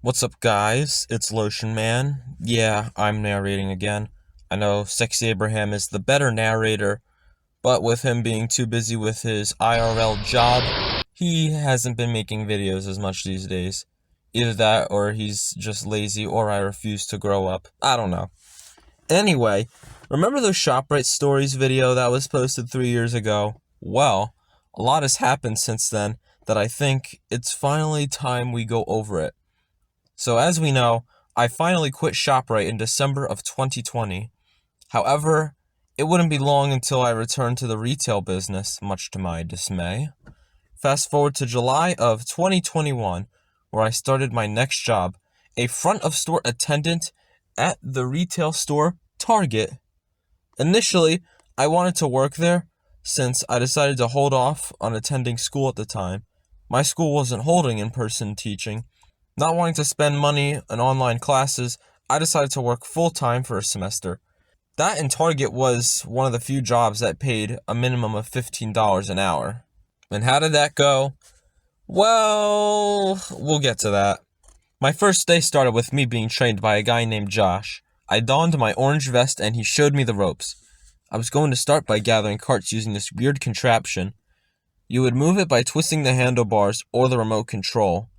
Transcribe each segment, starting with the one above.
What's up, guys? It's Lotion Man. Yeah, I'm narrating again. I know Sexy Abraham is the better narrator, but with him being too busy with his IRL job, he hasn't been making videos as much these days. Either that, or he's just lazy, or I refuse to grow up. I don't know. Anyway, remember those ShopRite Stories video that was posted 3 years ago? Well, a lot has happened since then that I think it's finally time we go over it. So as we know, I finally quit ShopRite in December of 2020. However, it wouldn't be long until I returned to the retail business, much to my dismay. Fast forward to July of 2021, where I started my next job, a front of store attendant at the retail store Target. Initially, I wanted to work there since I decided to hold off on attending school at the time. My school wasn't holding in-person teaching. Not wanting to spend money on online classes, I decided to work full-time for a semester. That in Target was one of the few jobs that paid a minimum of $15 an hour. And how did that go? Well, we'll get to that. My first day started with me being trained by a guy named Josh. I donned my orange vest and he showed me the ropes. I was going to start by gathering carts using this weird contraption. You would move it by twisting the handlebars or the remote control.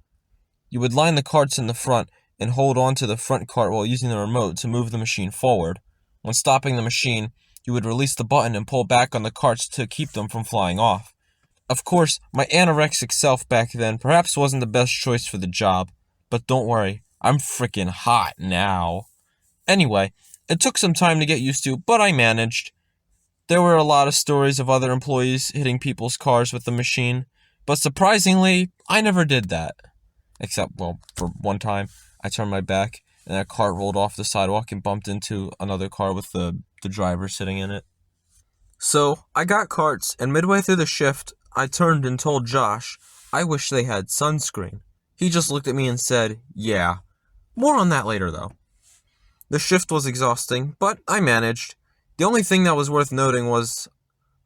You would line the carts in the front and hold on to the front cart while using the remote to move the machine forward. When stopping the machine, you would release the button and pull back on the carts to keep them from flying off. Of course, my anorexic self back then perhaps wasn't the best choice for the job, but don't worry, I'm freaking hot now. Anyway, it took some time to get used to, but I managed. There were a lot of stories of other employees hitting people's cars with the machine, but surprisingly, I never did that. Except, well, for one time, I turned my back, and a car rolled off the sidewalk and bumped into another car with the driver sitting in it. So, I got carts, and midway through the shift, I turned and told Josh, I wish they had sunscreen. He just looked at me and said, yeah. More on that later, though. The shift was exhausting, but I managed. The only thing that was worth noting was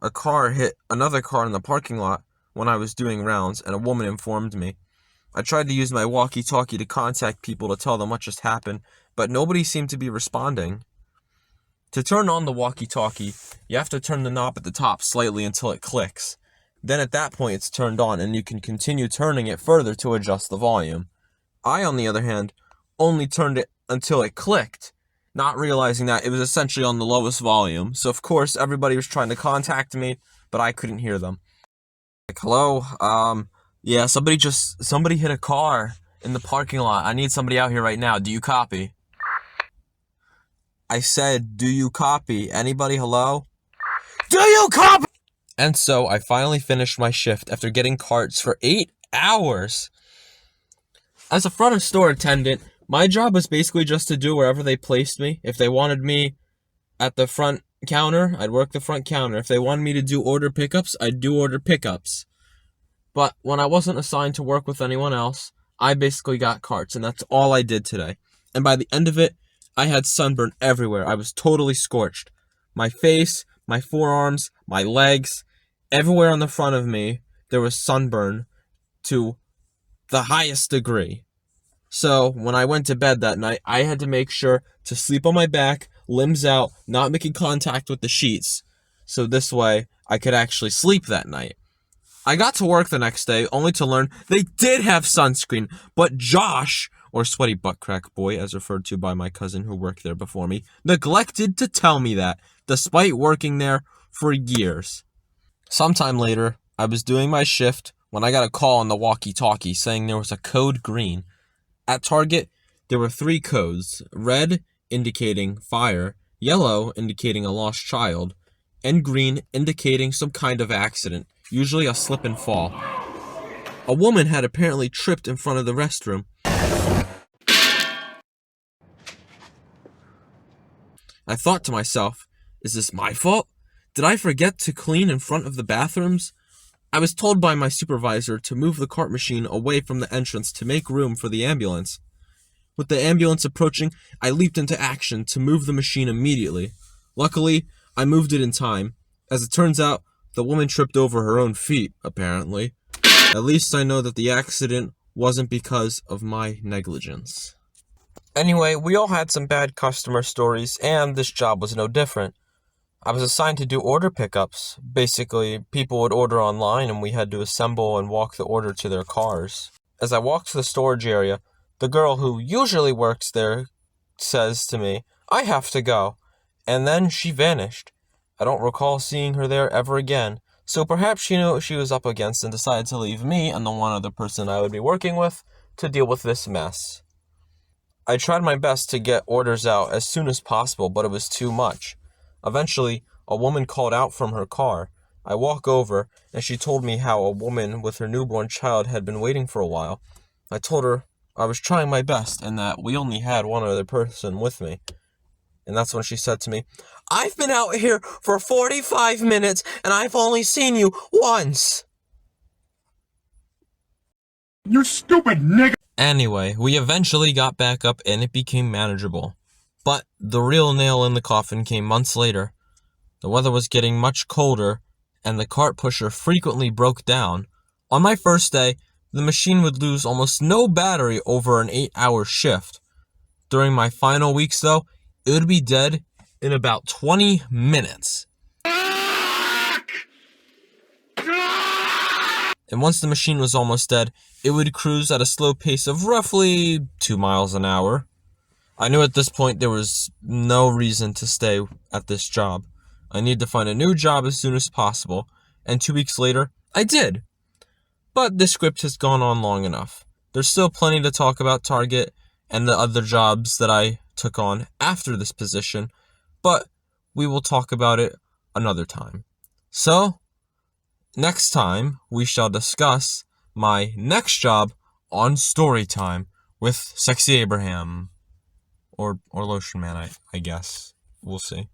a car hit another car in the parking lot when I was doing rounds, and a woman informed me. I tried to use my walkie-talkie to contact people to tell them what just happened, but nobody seemed to be responding. To turn on the walkie-talkie, you have to turn the knob at the top slightly until it clicks. Then at that point it's turned on and you can continue turning it further to adjust the volume. I, on the other hand, only turned it until it clicked, not realizing that it was essentially on the lowest volume. So of course everybody was trying to contact me, but I couldn't hear them. Like, hello, yeah, somebody hit a car in the parking lot. I need somebody out here right now. Do you copy? I said, do you copy? Anybody, hello? Do you copy? And so I finally finished my shift after getting carts for 8 hours. As a front of store attendant, my job was basically just to do wherever they placed me. If they wanted me at the front counter, I'd work the front counter. If they wanted me to do order pickups, I'd do order pickups. But when I wasn't assigned to work with anyone else, I basically got carts, and that's all I did today. And by the end of it, I had sunburn everywhere. I was totally scorched. My face, my forearms, my legs, everywhere on the front of me, there was sunburn to the highest degree. So when I went to bed that night, I had to make sure to sleep on my back, limbs out, not making contact with the sheets. So this way, I could actually sleep that night. I got to work the next day, only to learn they did have sunscreen, but Josh, or Sweaty Butt Crack Boy, as referred to by my cousin who worked there before me, neglected to tell me that, despite working there for years. Sometime later, I was doing my shift when I got a call on the walkie-talkie saying there was a code green. At Target, there were 3 codes: red, indicating fire, yellow, indicating a lost child, and green, indicating some kind of accident, usually a slip and fall. A woman had apparently tripped in front of the restroom. I thought to myself, is this my fault? Did I forget to clean in front of the bathrooms? I was told by my supervisor to move the cart machine away from the entrance to make room for the ambulance. With the ambulance approaching, I leaped into action to move the machine immediately. Luckily, I moved it in time. As it turns out, the woman tripped over her own feet, apparently. At least I know that the accident wasn't because of my negligence. Anyway, we all had some bad customer stories, and this job was no different. I was assigned to do order pickups. Basically, people would order online and we had to assemble and walk the order to their cars. As I walked to the storage area, the girl who usually works there says to me, "I have to go." And then she vanished. I don't recall seeing her there ever again, so perhaps she knew what she was up against and decided to leave me and the one other person I would be working with to deal with this mess. I tried my best to get orders out as soon as possible, but it was too much. Eventually, a woman called out from her car. I walk over, and she told me how a woman with her newborn child had been waiting for a while. I told her I was trying my best and that we only had one other person with me. And that's when she said to me, "I've been out here for 45 minutes, and I've only seen you once." You stupid nigga! Anyway, we eventually got back up and it became manageable. But the real nail in the coffin came months later. The weather was getting much colder, and the cart pusher frequently broke down. On my first day, the machine would lose almost no battery over an 8-hour shift. During my final weeks, though, it would be dead in about 20 minutes. And once the machine was almost dead, it would cruise at a slow pace of roughly 2 miles an hour. I knew at this point there was no reason to stay at this job. I needed to find a new job as soon as possible, and 2 weeks later, I did. But this script has gone on long enough. There's still plenty to talk about Target and the other jobs that I took on after this position, but we will talk about it another time. So, next time, we shall discuss my next job on Storytime with Sexy Abraham. Or Lotion Man, I guess. We'll see.